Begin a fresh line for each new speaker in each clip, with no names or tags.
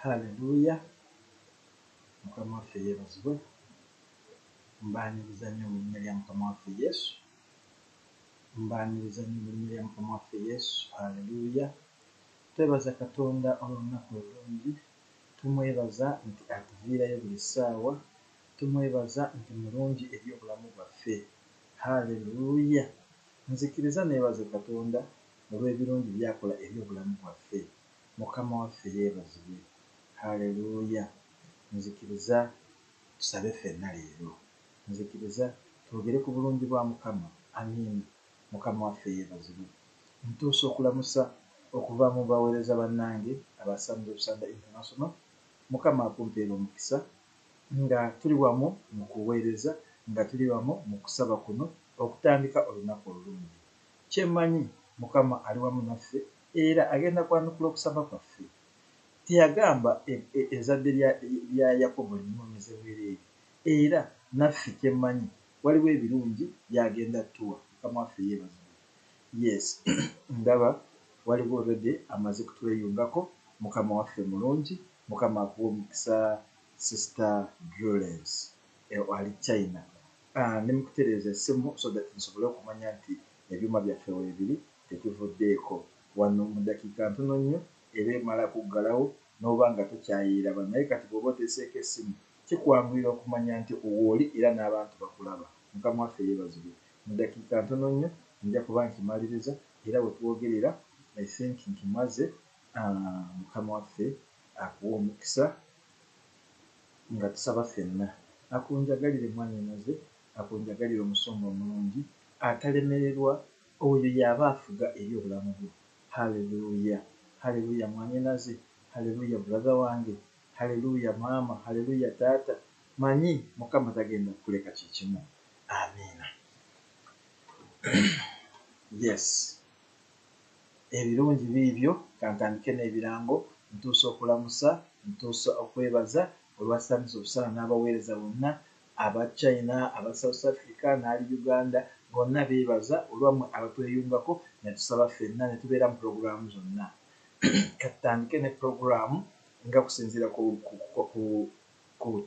Haleluya. Mukama waffe yeebazibwe. Mbaaniriza nnyo mu linnya lya Mukama waffe Yesu. Mbaaniriza nnyo mu linnya lya Mukama waffe Yesu. Haleluya. Twebaza Katonda olw'olunaku olulungi. Tumwebaza nti atuviirayo buli ssaawa. Tumwebaza nti mulungi eri obulamu bwaffe. Haleluya. Nzikiriza neebaze Katonda olw'ebirungi by'akola eri obulamu bwaffe. Mukama waffe yeebazibwe. Haleluya. Nzikiriza tusabe ffenna leero. Nzikiriza twogere ku bulungi bwa Mukama. Amiina. Mukama waffe yeebazibwe. Ntuuse okulamusa okuva mu baweereza bannange abasambi Busanda International. Mukama akumpeera omukisa nga tuli wamu mu kuweereza, nga tuli wamu mu kusaba kuno okutandika olunaku olulungi. Kyemmanyi Mukama ali wamu naffe era agenda kwanukula okusaba kwaffe. Teyagamba ezzadde lya Yakobo linnoonyeze bwereere, era naffe kyemmanyi waliwo ebirungi by'agenda tuwa. Mukama waffe yeebazibwe. Yes, ndaba waliwo already amaze kutweyungako. Mukama waffe mulungi. Mukama akuwa omukisa Sister Violence ali China. Nemukutereeza essimu so that nsobole okumanya nti ebyuma byaffe weebiri tetuvuddeeko. Wano mu ddakiika ntono nnyo era emala kuggalawo n'oba nga tokyayiraba, naye kati bw'oba oteeseeko essimu kikwanguyira okumanya nti owooli era n'abantu bakulaba. Mukama waffe yeebazibwe. Mu ddakiika ntono nnyo nja kuba nkimaliriza era bwe twogerera I think nkimaze. Mukama waffe akuwa omukisa nga tusaba ffenna. Akunjagalire mwannyinaze, akunjagalire omusumba omulungi atalemererwa, oyo y'aba afuga eri obulamu bwo. Haleluya. Haleluya mwannyinaze. Haleluya brother wange. Haleluya maama. Haleluya taata. Manyi Mukama tagenda kukuleka kikimu. Amiina. Yes. Ebirungi biibyo kantandike n'ebirango. Ntuuse okulamusa, ntuuse okwebaza olwasanyusa obusana n'abaweereza bonna aba China, aba South Africa n'ali Uganda, bonna beebaza olwammwe abatweyungako ne tusaba ffenna ne tubeera mu puroguraamu zonna. Katutandike ne puroguraamu nga kusinziira ku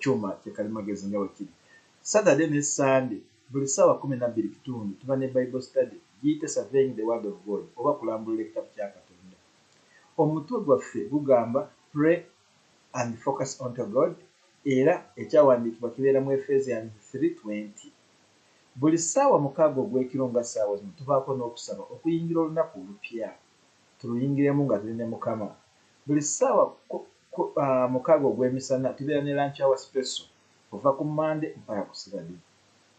kyuma ky'ekalimagezi nga bwe kiri. Saturday ne Sunday buli ssaawa 12:00 tuba ne Bible study giyite Surveying the Word of God oba kulambulula ekitabu kya Katonda. Omutwe gwaffe gugamba Pray and Focus onto God, era ekyawandiikibwa kibeera mu Ephesians 3:20. Buli ssaawa 6 ogw'ekiro nga ssaawa zino tubaako n'okusaba okuyingira olunaku olupya tuluyingiremu nga tuli ne Mukama. Buli ssaawa 6 ogw'emisana tubeera ne lunch hour special kuva ku Monday mpaka ku Saturday.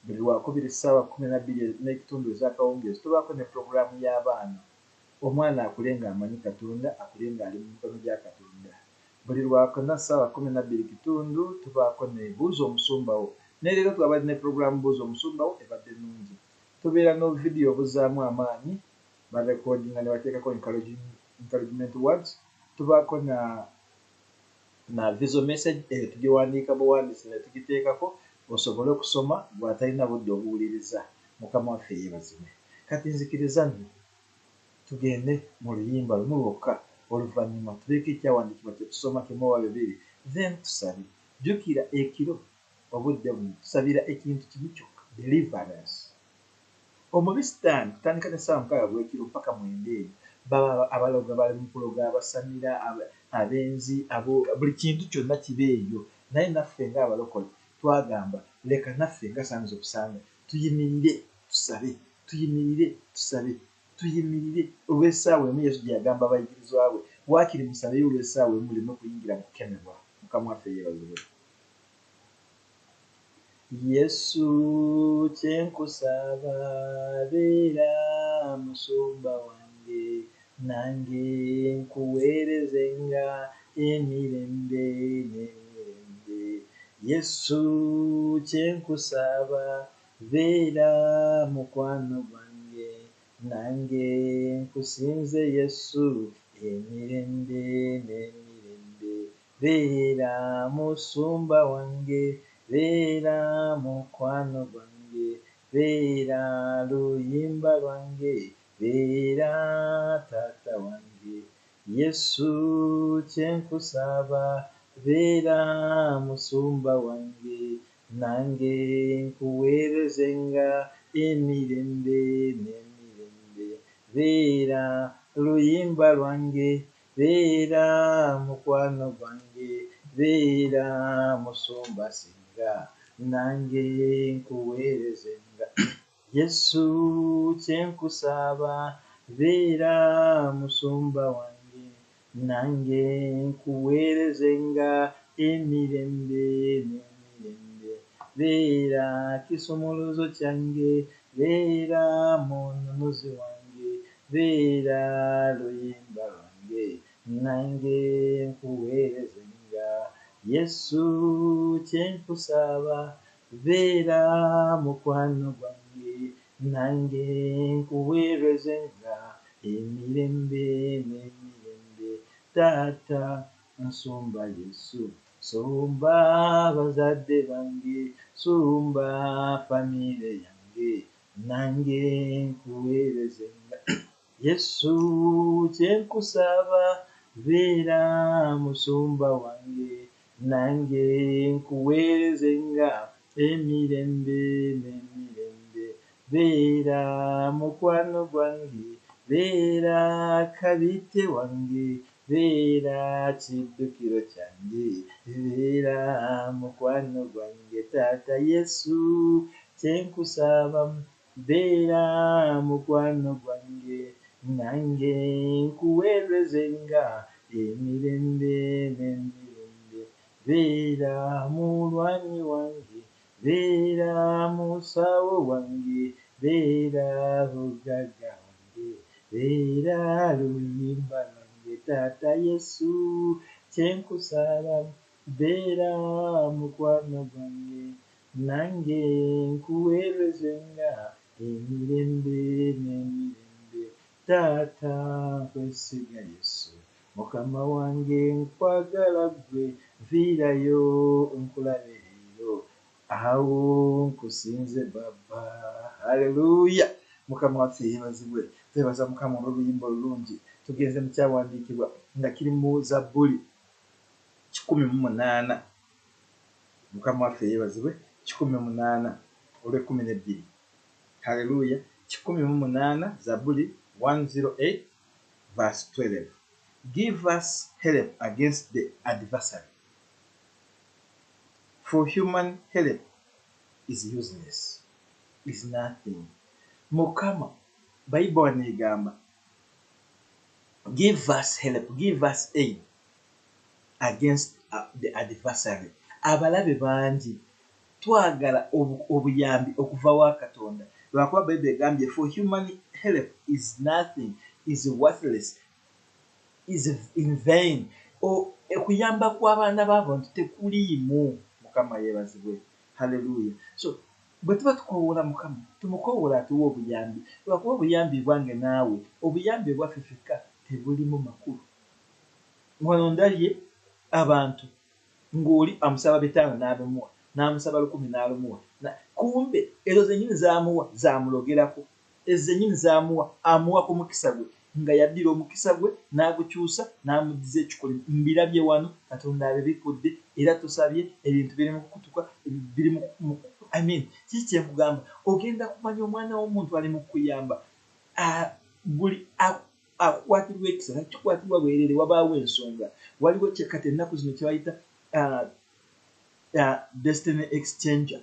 Buli Lwakubiri ssaawa 12:30 ez'akawungeezi tubaako ne puroguraamu y'abaana. Omwana akule ng'amanyi Katonda, akule ng'ali mu mikono gya Katonda. Buli Lwakuna ssaawa 12:30 tubaako ne buuza omusumbawo. Ne leero twabadde ne puroguraamu buuza omusumbawo ebadde nnungi. Tubeera no vidiyo obuzaamu amaanyi barekodinga ne bateekako encouragement words. Tubaako na visual message eyo tugiwandiika buwandiisi ne tugiteekako osobole okusoma bw'atalina budde obuwuliriza. Mukama waffe yeebazibwe. Kati nzikiriza nnyo tugende mu luyimba lumu lwokka, oluvannyuma tubeeko ekyawandiikibwa kye tusoma kimu oba bibiri, then tusabe. Jjukira ekiro obudde buno tusabira ekintu kimu kyokka, deliverance. Omubi Sitaani tutandika ne ssaawa 6 ogw'ekiro mpaka 9 baba abaloga bali mu kuloga, abasamira, abenzi, buli kintu kyonna kiba eyo. Naye naffe ng'abalokole twagamba leka naffe nga Sons of Sunday tuyimirire tusabe, tuyimirire tusabe, tuyimirire olw'essaawa emu. Yesu gye yagamba abayigirizwa bwe, waakiri musabeyo olw'essaawa emu muleme kuyingira mu kukemebwa. Mukama waffe yeebazibwe. Yesu kyenkusaba beera musumba wange, nange nkuweerezenga emirembe n'emirembe. Yesu kyenkusaba beera mukwano gwange, nange nkusinze Yesu emirembe n'emirembe. Beera musumba wange, beera mukwano gwange, beera luyimba lwange, beera taata wange. Yesu kyenkusaba beera musumba wange nange nkuweerezenga emirembe n'emirembe beera luyimba lwange beera mukwano gwange beera musumba singa nange nkuweerezenga Yesu kyenkusaba beera musumba wange nange nkuweerezenga emirembe n'emirembe beera kisumuluzo kyange beera mununuzi wange beera luyimba lwange nange nkuweerezenga Yesu kyenkusaba beera mukwano gwange nange nkuweerezenga emirembe n'emirembe Tata nsumba Yesu sumba bazadde bange sumba famire yange nange nkuweerezenga Yesu kyenkusaba beera musumba wange nange nkuweerezenga emirembe n'emirembe beera mukwano gwange beera kabite wange beera kiddukiro kyange beera mukwano gwange Taata Yesu kyenkusaba beera mukwano gwange nange nkuweerezenga emirembe n'emirembe beera mulwanyi wange beera musawo wange beera bugagga wange beera luyimba lwange Taata Yesu kyenkusaba beera mukwano gwange nange nkuweerezenga emirembe n'emirembe Taata nkwesiga Yesu Mukama wange nkwagala gwe nviirayo nkulabireyo awo nkusinze Baba haleluya Mukama waffe yeebazibwe twebaza Mukama olw'oluyimba olulungi tugenze mu kyawandiikibwa nga kiri mu Zabbuli 18 Mukama waffe yeebazibwe 18 olw'12 haleluya 18 Zabbuli 108 verse 12 Give us help against the adversary for human help is useless is nothing Mukama Bible negamba give us help give us aid against the adversary abalabe bangi twagala obuyambi okuva wa Katonda lwakuba Bible egambye for human help is nothing is worthless is in vain okuyamba kw'abaana b'abantu tekuliimu Mukama yeebazibwe haleluya so bwe tuba tukowoola Mukama tumukowoola atuwa obuyambi lwakuba obuyambi bwange naawe obuyambi bwaffe ffekka tebulimu makulu wano ndabye abantu ng'oli amusaba 5 n'abimuwa n'amusaba 10 n'abimuwa kumbe ezo zennyini z'amuwa z'amulogerako ezo zennyini z'amuwa amuwa ku mukisa gwe nga yaddira omukisa gwe n'agukyusa n'amuddiza ekikolimu mbirabye wano Katonda abibikudde era tusabye ebintu biri mu kukutuka biri mu kiki kyekugamba ogenda kumanya omwana w'omuntu ali mu kuyamba buli akwatirwa ekisa nakikwatirwa bwerere wabaawo ensonga waliwo kyekati ennaku zino kyebayita destiny exchanger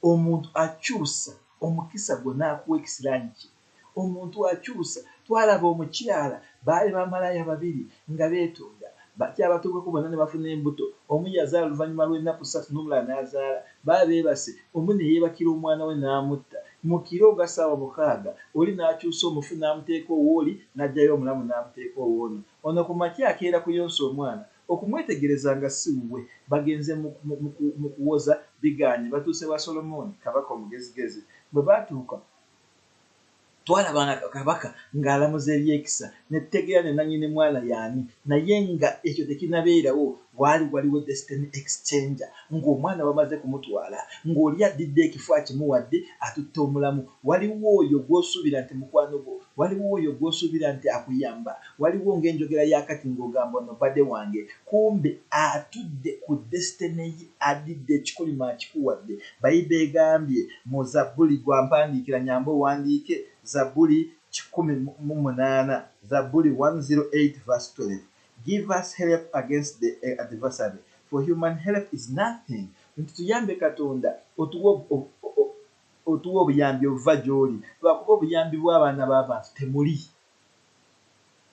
omuntu akyusa omukisa gwe n'akuwa ekisiraani kye omuntu akyusa twalaba omukyala baali bamalaaya 2 nga beetonda bakyabatuukako bonna ne bafuna embuto omu yazaala oluvannyuma lw'ennaku 3 n'omulala n'azaala baba beebase omu ne yeebakira omwana we n'amutta mu kiro ga ssaawa 6 oli n'akyusa omufu n'amuteeka owooli n'ajjayo omulamu n'amuteeka owoono ono ku makya akeera kuyonsa omwana okumwetegereza nga si wuwe bagenze mu kuwoza bigaanye batuuse wa Solomoni kabaka omugezigezi bwe baatuuka twalabanga kabaka ng'alamuza ebyekisa ne tutegeera ne nannyini mwana yaani naye nga ekyo tekinabeerawo waliwo destiny exchanger ng'omwana bamaze kumutwala ng'oli addidde ekifo akimuwadde atutta omulamu waliwo oyo gw'osuubira nti mukwano gwo waliwo oyo gw'osuubira nti akuyamba, waliwo ng'enjogera yakati ng'ogamba ono badde wange, kumbe atudde ku destiny ye adidde ekikolima akikuwadde. Bayibuli egambye mu Zabbuli gwampandiikira nyamba owandiike Zabbuli 18, Zabbuli 108 verse 12. Give us help against the adversary, for human help is nothing. Ntuyambe Katonda otuwa obuyambi obuva gy'oli, lwakuba obuyambi bw'abaana b'abantu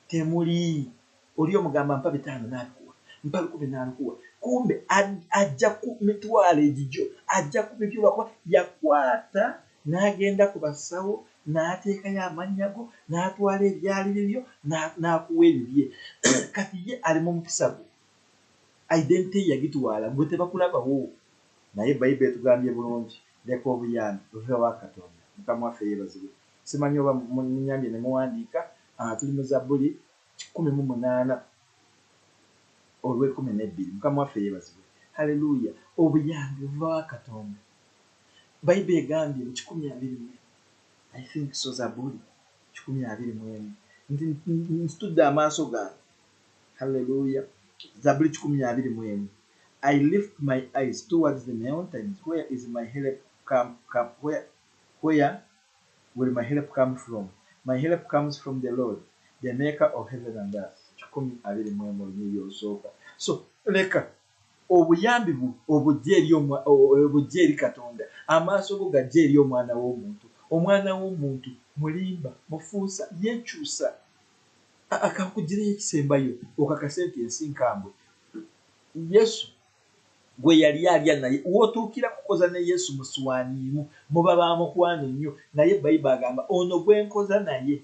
temuli. Oli omugamba mpa 5 n'abikuwa, mpa 10 n'abikuwa, kumbe ajja ku mitwalo egigyo, ajja ku bibyo lwakuba yakwata n'agenda ku basawo n'ateekayo amannya go n'atwala ebyali bibyo n'akuwa ebibye. Kati ye ali mu mpisa gwo, identity yagitwala gwe tebakulabawo. Naye Bayibuli etugambye bulungi, leka obuyambi buve wa Katonda. Mukama waffe yeebazibwe. Simanyi oba munyambye ne muwandiika, tuli mu Zabbuli 18 olw'12. Mukama waffe yeebazibwe. Haleluya. Obuyambi buva wa Katonda. Bayibuli egambye mu 21, I think so, Zabbuli 21, ntudde amaaso gange. Haleluya. Zabbuli 21. I lift my eyes towards the mountains. Where is my help where will my help come from? My help comes from the Lord, the maker of heaven and earth. 21 So leka obuyambi obujja eri Katonda, amaaso go gajja eri omwana w'omuntu. Omwana w'omuntu mulimba, mufuusa, yekyusa. Akakugireyo ekisembayo okakase nti ensi nkambwe. Yesu gwe yali alya naye wootuukira kukoza ne Yesu mu ssuwaani muba bamukwano nnyo, naye Bayibuli agamba ono gwe nkoza naye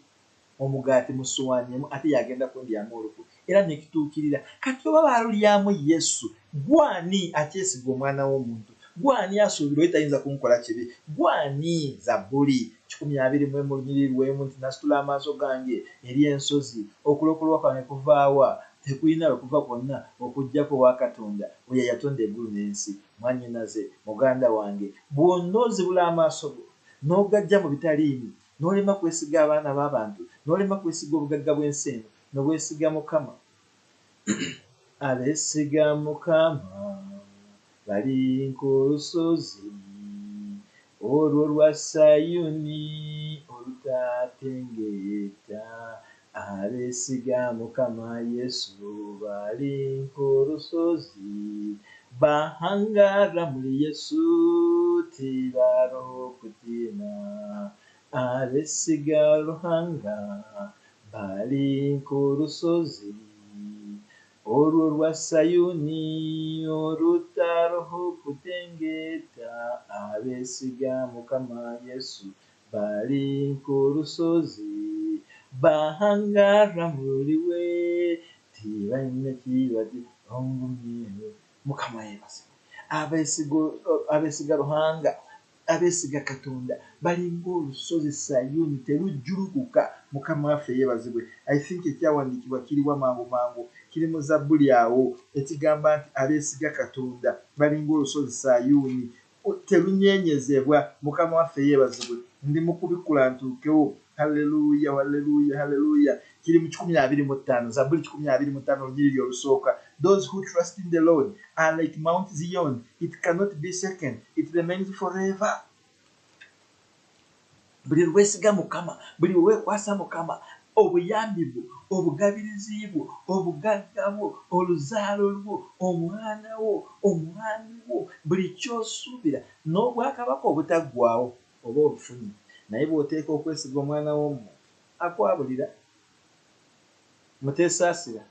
omugaati mu ssuwaani emu ate yagenda kundyamu olukwe, era nekituukirira. Kati oba baalulyamu Yesu, gwani akyesiga omwana w'omuntu? Gwani asuubira oyo tayinza kumukola kibi? Gwani? Zabbuli 21 nti nasitula amaaso gange eri ensozi, okulokolwa kwange kuvaawa? Tekulina okuva kwonna okuggyako wa Katonda oyo yatonda eggulu n'ensi. Mwannyinaze, muganda wange, bw'onoozibula amaaso go n'ogajja mu bitaliimu, n'olema kwesiga abaana b'abantu, n'olema kwesiga obugagga bw'ensi eno, n'obwesiga Mukama. Abeesiga Mukama bali nk'olusozi olwo lwa Sayuni olutatengeeta. Abeesiga Mukama Yesu bali nk'olusozi, bahangara muri Yesu tibaroho kutina. Abeesiga Ruhanga bali nk'olusozi olwo lwa Sayuni olutaroho kutengeeta. Abeesiga Mukama Yesu bali nk'olusozi, bahangara muri we tibalina kibadi ongumyeyo. Mukama yeebazibwe. Abeesiga Ruhanga, abeesiga Katonda bali ng'olusozi Sayuni terujjulukuka. Mukama waffe yeebazibwe. I think ekyawandiikibwa kiriwa mangu kiri mu Zabbuli awo ekigamba nti abeesiga Katonda bali ng'olusozi Sayuni terunyenyezebwa. Mukama waffe yeebazibwe. Ndi mu kubikula ntuukewo. Haleluya, haleluya, haleluya. Kiri mu 25, Zabbuli 25 olunyiriri olusooka. Those who trust in the Lord are like Mount Zion. It cannot be shaken. It remains forever. Buli lwesiga Mukama, buli lwekwasa Mukama, obuyambi bwo, obugabirizi bwo, obugagga bwo, oluzaalo lwo, omwana wo, omwami wo, buli kyosuubira n'obwakabaka obutaggwaawo oba obufunyi. Naye bw'oteeka okwesiga omwana w'omuntu akwabulira. Muteesaasira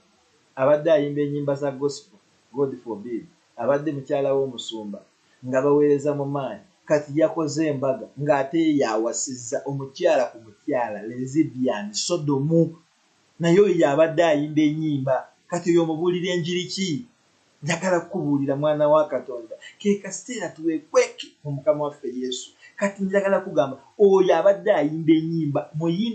abadde ayimba ennyimba za gospel, God forbid, abadde mukyala w'omusumba nga baweereza mu maanyi, kati yakoze embaga ng'ate yawasizza omukyala ku mukyala, lesbian, sodomu. Naye oyo abadde ayimba ennyimba, kati oyo omubuulira enjiri ki? Njagala kukubuulira mwana wa Katonda, ke kaseera tuweekweke mu Mukama waffe Yesu. Kati njagala kugamba oyo abadde ayimba ennyimba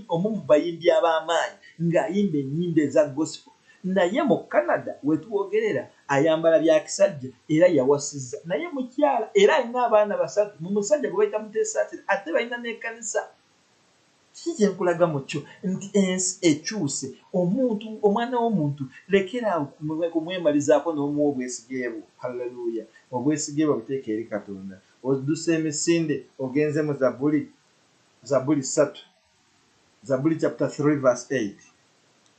omu mu bayimbi ab'amaanyi ng'ayimba ennyimba eza gospel, naye mu Canada wetuwogerera ayambala bya kisajja era yawasizza, naye mukyala era alina abaana 3, mu musajja gwe bayita Muteesaasira ate balina n'ekkanisa. kije nkulaga mucyo nti ensi ekyuse omuntu omwana w'omuntu lekeraawo kumwemalizaako n'omuwa obwesige bwo. Haleluya. Obwesige bwo buteeka eri Katonda. Oddusa emisinde ogenze mu Zabuli 3, Zabuli chapter 3 verse 8.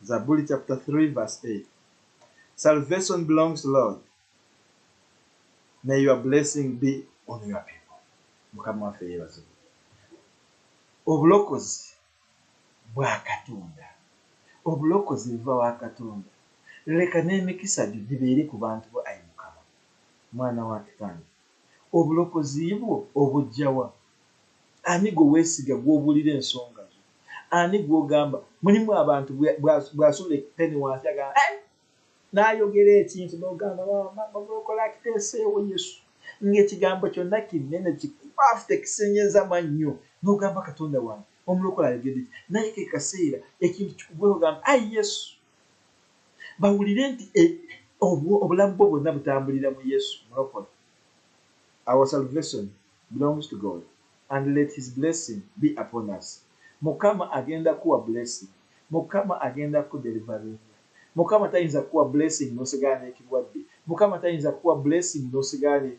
Zabuli chapter 3 verse 8. Salvation belongs to Lord. May your blessing be on your people. Mukama waffe yeebazibwe. Obulokozi bwa Katonda. Obulokozi buva wa Katonda. Leka n'emikisa gyo gibeere ku bantu bo ayi Mukama. Mwana wa Kitange. Obulokozi bwo obujjawa. Ani gwe weesiga gw'obuulira ensonga zo. Ani gw'ogamba mulimu abantu bw'asula ekipeni wansi agamba n'ayogera ekintu n'ogamba okola kiteeseewo Yesu. Ng'ekigambo kyonna kinene kikwafu tekisenyeza mannyo. N'ogamba Katonda wange omulokola ayogedde ki? Naye ke kaseera ekintu kikugweho ogamba ayi Yesu. Bawulire nti obulamu bwo bwonna butambulira mu Yesu mulokola. Our salvation belongs to God and let his blessing be upon us. Mukama agenda kuwa blessing. Mukama agenda ku delivery. Mukama tayinza kuwa blessing n'osigala n'ekirwadde. Mukama tayinza kuwa blessing n'osigala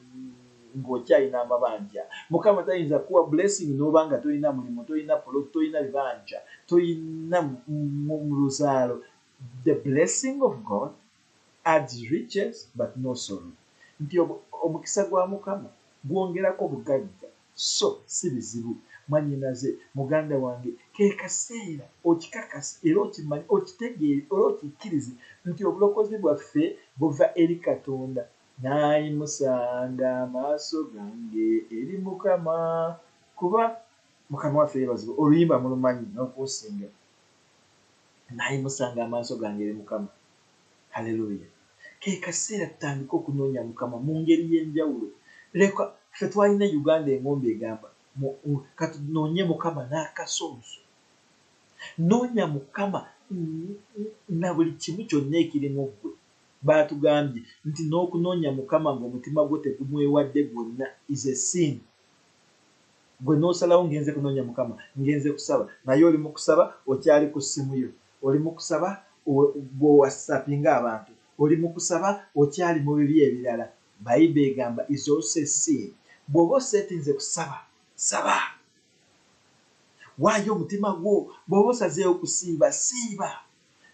ng'okyalina amabanja. Mukama tayinza kuwa blessing n'obanga tolina mulimu, tolina poloti, tolina bibanja, tolina mu luzaalo. The blessing of God adds riches but no sorrow. Nti omukisa gwa Mukama gwongerako bugagga so si bizibu. Mwannyinaze muganda wange ke kaseera okikakasa era okimanyi okitegeere era okikkirize nti obulokozi bwaffe buva eri Katonda. Naayimusanga amaaso gange eri Mukama kuba Mukama waffe yeebazibwe. Oluyimba mulumanyi n'okusinga. Naayimusanga amaaso gange eri Mukama. Haleluya. Ke kaseera tutandika okunoonya Mukama mu ngeri y'enjawulo. Leka ffe twalina Uganda engombe egamba katunoonye Mukama n'akasonso. Noonya Mukama na buli kimu kyonna ekirimu ggwe. Baatugambye nti n'okunoonya Mukama ng'omutima gwo tegumwewadde gwonna is a sin. Gwe n'osalawo ngenze kunoonya Mukama, ngenze kusaba, naye oli mu kusaba okyali ku ssimu yo, oli mu kusaba bw'owasapinga abantu, oli mu kusaba okyali mu bibi ebirala. Bayibuli egamba is also a sin. Bw'oba oseetinze kusaba, saba. Waayo omutima gwo. Bw'oba osazeewo kusiiba, siiba.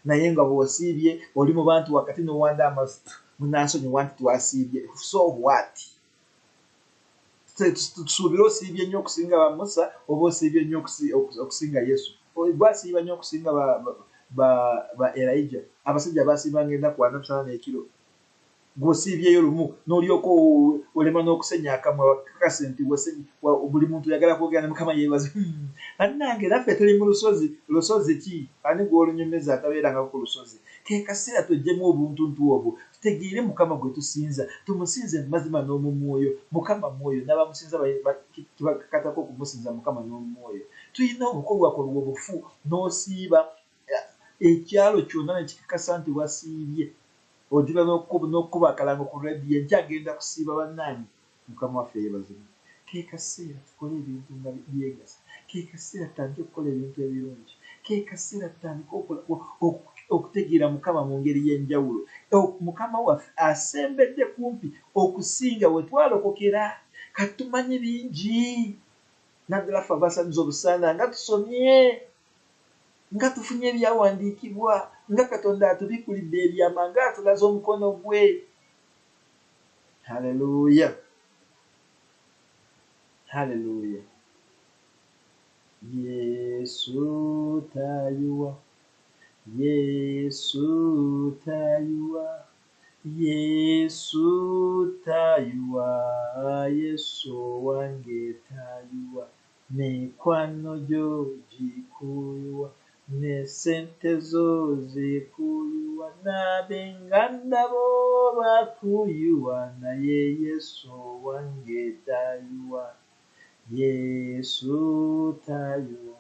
Naye nga bw'osiibye oli mu bantu wakati n'owanda amafuta munansonyiwa nti twasiibye. So what? Tusuubire osiibye nnyo okusinga ba Musa oba osiibye nnyo okusinga Yesu. Bwasiiba nnyo okusinga ba Elijah. Abasajja basiibanga ennaku 45 ekiro. Gw'osiibyeyo lumu n'olyoka olema n'okusenya akamwa kakase nti buli muntu yagala kwogera ne Mukama yeebaze. Bannange naffe tuli mu lusozi. Lusozi ki? Ani gw'olunyumeza atabeeranga ku lusozi? Ke kaseera tweggyemu obuntuntu obwo tutegeere Mukama gwe tusinza. Tumusinze mu mazima n'omu mwoyo. Mukama mwoyo n'abamusinza kibakakatako okumusinza Mukama n'omu mwoyo. Tulina okukolwakolwa obufu n'osiiba ekyalo kyonna ne kikakasa nti wasiibye. Ojula n'okkuba akalango ku rediyo enkya agenda kusiiba bannange. Mukama waffe yeebazibwe. Ke kaseera tukole ebintu nga byegasa. Ke kaseera tutandike okukola ebintu ebirungi. Ke kaseera tutandike okutegeera Mukama mu ngeri y'enjawulo. Mukama waffe asembedde kumpi okusinga we twalokokera. Kati tumanyi bingi. Naddala ffe abasamiza obusaana nga tusomye. Nga tufunye ebyawandiikibwa, nga Katonda atubikulidde ebyama, nga atulaze omukono gwe. Haleluya. Haleluya. Yesu tayuwa. Yesu tayuwa. Yesu tayuwa. Yesu wange tayuwa. Mikwano gyo gikuwa. Ne sente zo zikuyuwa. N'ab'enganda bo bakuyuwa. Naye Yesu wange tayuwa. Yesu tayuwa.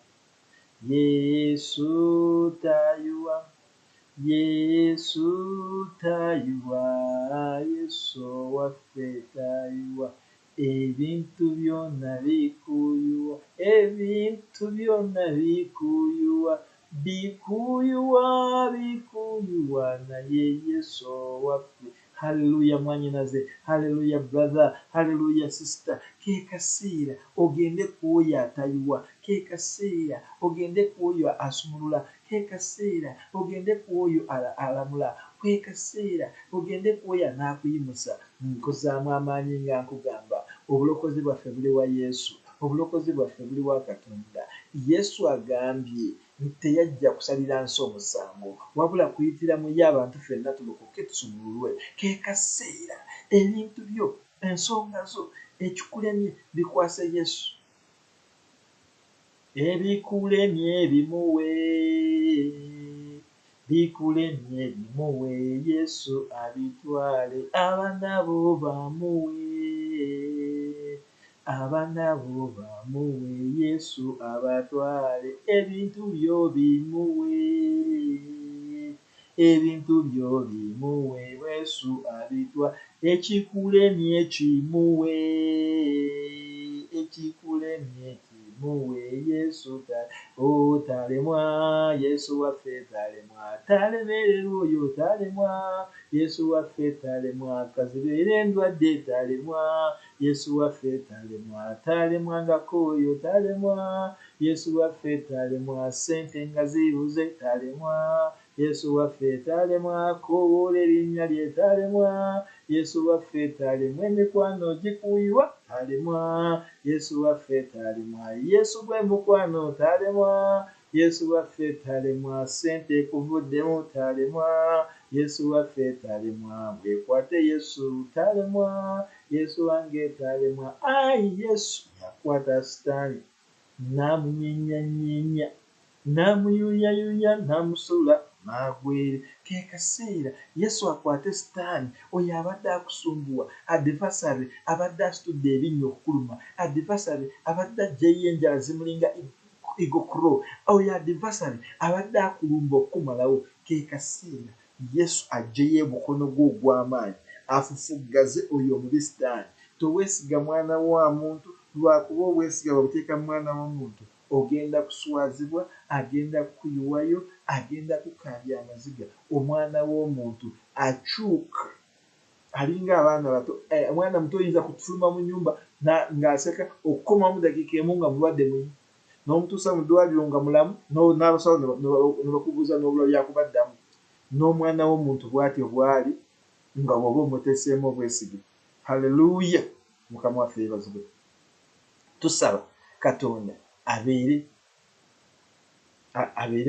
Yesu tayuwa. Yesu tayuwa. Yesu waffe tayuwa. ebintu byonna bikuyuwa, ebintu byonna bikuyuwa, bikuyuwa, bikuyuwa naye Yesu waffe. Haleluya mwanyinaze, haleluya brother, haleluya sister. Ke kaseera ogende kuoyo atayiwa, ke kaseera ogende kuoyo asumulula, ke kaseera ogende kuoyo alamula, ke kaseera ogende kuoyo n'akuyimusa. Nkozaamu amaanyi nga nkugamba obulokozi bwaffe buli wa Yesu, obulokozi bwaffe buli wa Katonda. Yesu agambye teyajja kusalira nsi omusango wabula kuyitira mu ye abantu ffenna tulokoke tusumululwe. Ke kaseera ebintu byo, ensonga zo, ekikulemye bikwase Yesu. Ebikulemye bimuwe, bikulemye bimuwe, Yesu abitwale. Abaana bo bamuwe, abaana bo bamuwe, Yesu abatwale. Ebintu byo bimuwe, ebintu byo bimuwe, Yesu abitwale. Ekikulemye kimuwe, ekikulemye kimuwe, Yesu talemwa, Yesu waffe talemwa, talemererwa oyo talemwa, Yesu waffe talemwa, kazibeera endwadde talemwa, Yesu waffe talemwa, talemwangako oyo talemwa, Yesu waffe talemwa, ssente nga zibuze talemwa, Yesu waffe talemwa, koowoola erinnya lye talemwa, Yesu waffe talemwa, emikwano gikuyiwa talemwa, Yesu waffe talemwa, Yesu gwe mukwano talemwa, Yesu waffe talemwa, ssente ekuvuddemu talemwa, Yesu waffe talemwa, bwekwate Yesu talemwa, Yesu wange talemwa. Ai Yesu yakwata Sitaani n'amunyeenya, n'amuyuuyayuuya, n'amusula n'agwere. Ke kaseera Yesu akwate Sitaani, oyo abadde akusumbuwa, adversary abadde asitudde ebinnya okukuluma, adversary abadde aggyeyo enjala zimulinga igokuro, oyo adversary abadde akulumba okukumalawo. Ke kaseera Yesu aggyeyo omukono gwe ogw'amaanyi, afufuggaze oyo omubi Sitaani. Toweesiga mwana wa muntu, lwakuba obwesiga babuteeka mu mwana w'omuntu ogenda kuswazibwa, agenda kuyiwayo, agenda kukambya amaziga. Omwana w'omuntu akyuka alinga abaana bato. Omwana muto oyinza kutuluma mu nnyumba ng'aseka okukomamu dakiika emu nga mulwadde muyi, n'omutuusa mu ddwaliro nga mulamu, n'abasawo ne bakubuuza n'obula byakubaddamu. N'omwana w'omuntu bw'atyo bw'ali nga bw'oba omuteeseemu obwesige. Haleluya, Mukama waffe yeebazibwe. Tusaba Katonda abeere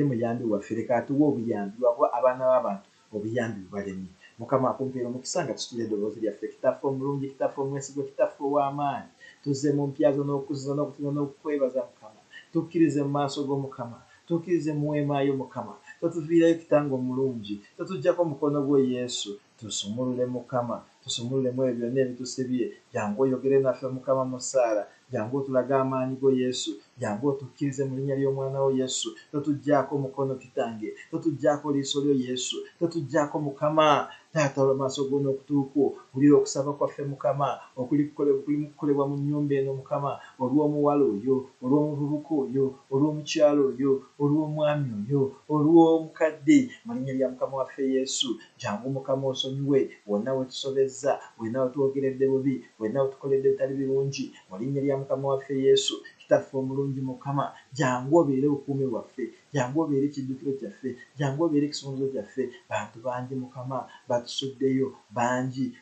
muyambi waffe, leka atuwe obuyambi lwakuba abaana b'abantu obuyambi bubalemye. Mukama akumpeera omukisa nga tusitula eddoboozi lyaffe. Kitaffe omulungi, kitaffe omwesigwa, kitaffe ow'amaanyi, tuzze mu mpya zo n'okuzza n'okutuma n'okukwebaza Mukama. Tukkirize mu maaso g'Omukama, tukkirize mu weema yo Mukama. Totuviirayo Kitange omulungi, totuggyako mukono gwo Yesu. Tusumulule Mukama, tusumululemu ebyo byonna ebitusibye. Jangu oyogere naffe Mukama mu ssaala, jangu otulage amaanyi go Yesu, jangu otukkirize mu linnya ly'omwana wo Yesu. Totuggyako mukono Kitange, totuggyako liiso lyo Yesu, totuggyako Mukama. Taata olw'amaaso go n'okutuukwo, wulira okusaba kwaffe Mukama okuli kukolebwa mu nnyumba eno Mukama, olw'omuwala oyo, olw'omuvubuka oyo, olw'omukyala oyo, olw'omwami oyo, olw'omukadde, mu linnya lya Mukama waffe Yesu. Jangu Mukama osonyiwe wonna we tusobezza, wonna we twogeredde bubi, wonna we tukoledde bitali birungi, mu linnya lya Mukama waffe Yesu. Kitaffe omulungi Mukama, jangu obeere bukuumi bwaffe, jangu obeere ekiddukiro kyaffe, jangu obeere ekisumuluzo kyaffe. Bantu bangi Mukama batusuddeyo, bangi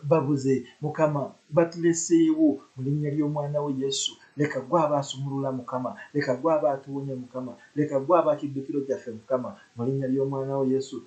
babuze Mukama, batuleseewo. Mu linnya ly'omwana wo Yesu, leka gwe aba asumulula Mukama, leka gwe aba atuwonya Mukama, leka gwe aba kiddukiro kyaffe Mukama. Mu linnya ly'omwana wo Yesu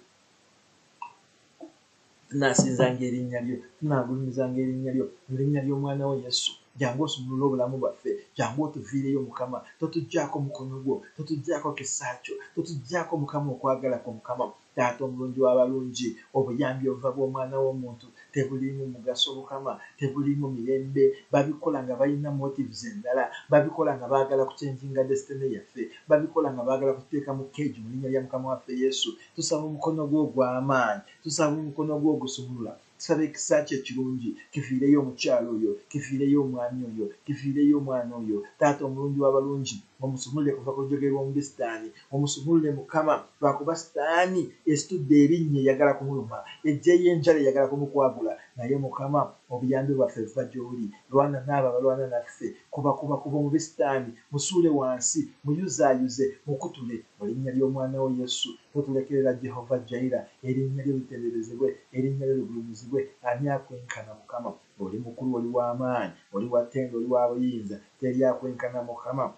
tunaasinzanga erinnya lyo, tunaagulumizanga erinnya lyo. Mu linnya ly'omwana wo Yesu, jangu osumulule obulamu bwaffe, jangu otuviireyo Mukama. Totuggyako mukono gwo, totuggyako kisa kyo, totuggyako Mukama okwagala kwo Mukama. Taata omulungi w'abalungi, obuyambi obuva bw'omwana w'omuntu tebuliimu mugaso Mukama, tebuliimu mirembe. Babikola nga balina motives endala, babikola nga baagala kucyenjinga destiny yaffe, babikola nga baagala kuteeka mu keegi. Mu linnya lya Mukama waffe Yesu, tusaba omukono gwo ogw'amaanyi, tusaba omukono gwo ogusumulula, tusabe ekisa kye kirungi kifiireyo omukyalo oyo, kifiireyo omwami oyo, kifiireyo omwana oyo. Taata omulungi w'abalungi, omusumulule kuva ku lujjogera lw'omubi sitaani, omusumulule Mukama, lwakuba sitaani esitudde erinnya eyagala kumuluma, eggyeyo enjala eyagala kumukwagula, naye Mukama obuyambi bwaffe buva gy'oli. Lwana n'abo abalwana naffe, kuba omubi sitaani, musuule wansi, muyuzaayuze, mukutule mu linnya ly'omwana wo Yesu. Totulekerera Jehova Jaira, erinnya lyo litenderezebwe, erinnya lyo ligulumizibwe. Ani akwenkana Mukama? Oli mukulu, oli w'amaanyi, oli wa ttendo, oli wa buyinza, teri akwenkana Mukama.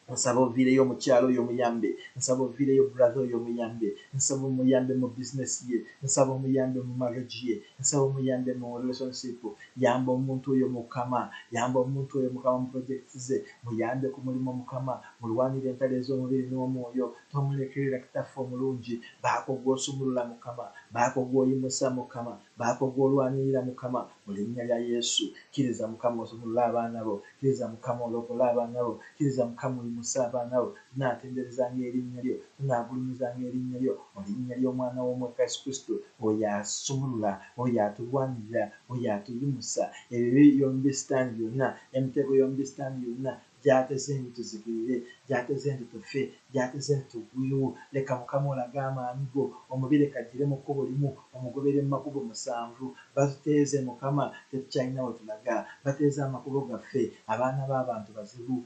Nsaba oviireyo omukyalo oyo omuyambe, nsaba oviireyo brother oyo omuyambe, nsaba omuyambe mu bizinesi ye, nsaba omuyambe mu marriage ye, nsaba omuyambe mu relationship. Yamba omuntu oyo Mukama, yamba omuntu oyo Mukama mu projects ze, muyambe ku mulimu Mukama, mulwanire entalo ez'omubiri n'omwoyo. Tomulekerera kitaffe omulungi, baako gw'osumulula Mukama, baako gw'oyimusa Mukama, baako gw'olwanirira Mukama, mu linnya lya Yesu. Kkiriza Mukama osumulule abaana bo, kkiriza Mukama olokole abaana bo, kkiriza Mukama oyimusa abaana bo. Tunaatenderezanga erinnya lyo, tunaagulumizanga erinnya lyo, mu linnya ly'omwana w'omweka Yesu Kristo. Oyo asumulula, oyo atulwanirira, oyo atuyimusa ebibi by'omubi sitaani byonna, emitego y'omubi sitaani yonna gy'ateze nti tuzikirire, gy'ateze nti tufe, gy'ateze nti tugwiwo. Leka Mukama olage amaanyi go, omubi leka aggire mu kkubo limu, omugobere mu makubo 7. Batuteeze Mukama, tetukyalina we tulaga, bateeze amakubo gaffe. Abaana b'abantu bazibu,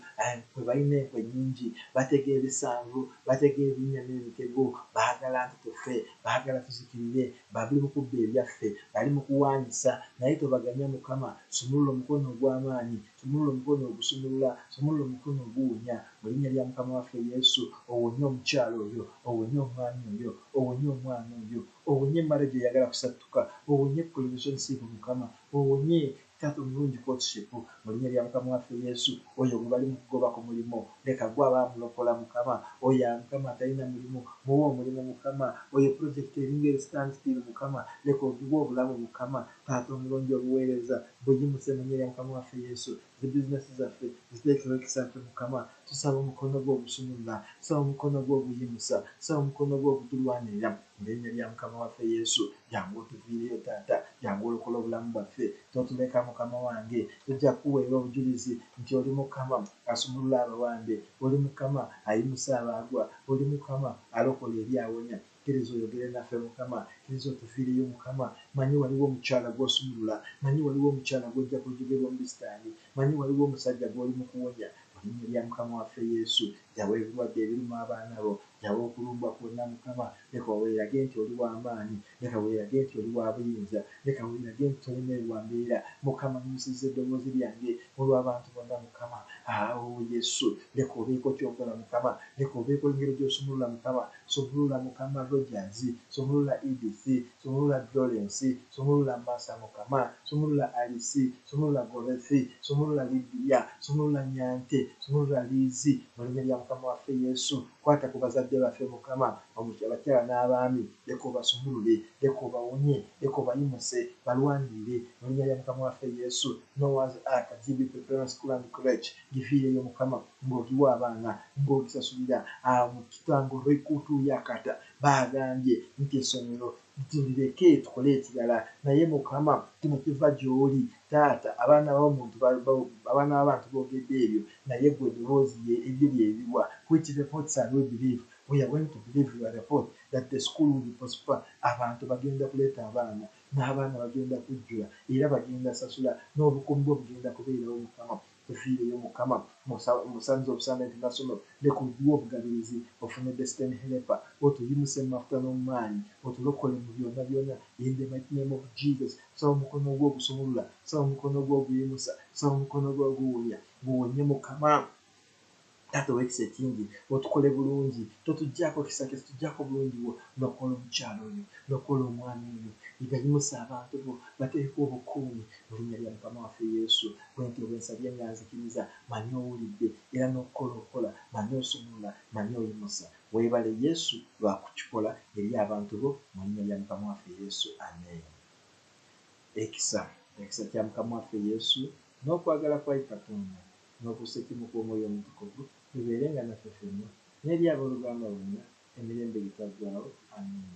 bwe balina enkwe nnyingi, batega ebisanvu, batega ebinnya n'emitego, baagala nti tufe, baagala tuzikirire, bali mu kubba ebyaffe, bali mu kuwaanyisa, naye tobaganya Mukama. Sumulula omukono ogw'amaanyi, sumulula omukono ogusumulula, sumulula omukono oguwonya, mu linnya lya Mukama waffe Yesu. Owonye omukyalo oyo, owonye omwami oyo, owonye omwana oyo, owonye marriage eyagala kusattuka, owonye relationship Mukama, owonye taata omulungi courtship, mu linnya lya Mukama waffe Yesu. Oyo gwe bali mu kugoba ku mulimo, leka gwe abaamulokola Mukama. Oyo Mukama atalina mulimu, muwe omulimu Mukama. Oyo project eringa stand still Mukama, leka oguwe obulamu Mukama. Taata omulungi obuweereza buyimuse mu linnya lya Mukama waffe Yesu. Bizinesi zaffe ziteekewo ekisa ffe Mukama. Tusaba omukono gwo ogusumulula, tusaba omukono gwo oguyimusa, tusaba omukono gwo ogutulwanirira, mu linnya lya Mukama waffe Yesu. Jangu otuviireyo taata, jangu olokola obulamu bwaffe, totuleka Mukama wange. Tujja kukuweera obujulizi nti oli Mukama asumulula abawambe, oli Mukama ayimusa abaagwa, oli Mukama alokola ebyawonya. Kkiriza oyogere naffe Mukama, kkiriza otuviireyo Mukama. Manyi waliwo omukyala gw'osumulula, manyi waliwo omukyala gw'ojja ku lujjogera lw'omubi sitaani, manyi waliwo omusajja gw'oli mu kuwonya, mu linnya lya Mukama waffe Yesu. Jawa ebirwadde ebiruma abaana bo, jawa okulumbwa kwonna Mukama. Leka weerage nti oli w'amaanyi, leka weerage nti oli wa buyinza, leka weerage nti tolina ebiwambeera. Mukama, nyimusizza eddoboozi lyange olw'abantu bonna Mukama. Awo Yesu, leka obeeko ky'okola Mukama, leka obeeko engeri gy'osumulula Mukama. Sumulula Mukama Rogers, sumulula EDC, sumulula Florence, sumulula Masa Mukama, sumulula Alice, sumulula Gorethi, sumulula Lydia, sumulula Nyante, sumulula Lizi, mu linnya lya Mukama waffe Yesu. Kwata ku bazadde baffe Mukama, abakyala n'abaami, leka obasumulule, leka obawonye, leka obayimuse, balwanirire, mu linnya lya Mukama waffe Yesu. Noah's Ark, GBP Primary School and College, gifiireyo Mukama, ng'ogiwa abaana, ng'ogisasulira. Mu kitango Rekutu Yakata baagambye nti essomero tulireke tukole ekirala, naye Mukama kino kiva gy'oli taata. Abaana b'abantu boogedde ebyo, naye gwe eddoboozi ebyo by'ebiwa. Which reports are we believe? We are going to believe your report that the school will prosper. Abantu bagenda kuleeta abaana, n'abaana bagenda kujjula, era bagenda sasula, n'obukuumi bwo bugenda kubeerawo Mukama. Tufiireyo Mukama. Musanze obusanda international, leka oguwe obugabirizi, ofune destiny helper, otuyimuse mu mafuta n'omumaanyi, otulokole mu byonna byonna, in the mighty name of Jesus. Saba omukono gwo ogusumulula, saba omukono gwo oguyimusa, saba omukono gwo oguwonya, guwonye Mukama. Taata ow'ekisa ekingi, otukole bulungi, totuggyako kisa kisa, tuggyako bulungi bwo. Lokola omukyalo oyo, lokola omwana oyo, igayimusa abantu bo, bateeke obukuumi, mu linnya lya Mukama waffe Yesu. Bwentyo bwe nsabye nga nzikiriza, manyi owulidde era n'okukola okola, manyi osumulula, manyi oyimusa. Weebale Yesu lwa kukikola eri abantu bo, mu linnya lya Mukama waffe Yesu. Amen. Ekisa kya Mukama waffe Yesu n'okwagala kwa Katonda n'okusekimu kw'Omwoyo Omutukuvu bibeerenga naffe ffenna n'eri abooluganda bonna emirembe gitaggwaawo. Amen.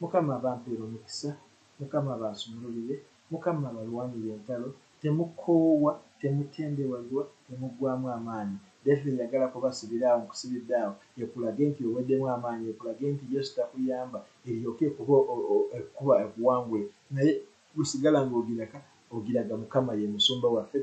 Mukama abampeera omukisa Mukama basumululire, Mukama balwanire entalo, temukoowa, temutendewalwa, temuggwaamu amaanyi. David yagala kubasibira awo nkusibidde awo ekulage nti oweddemu amaanyi, ekulage nti Yesu takuyamba eryoke ekuba ekuwangule naye gusigala ng'ogiraga Mukama ye musumba waffe.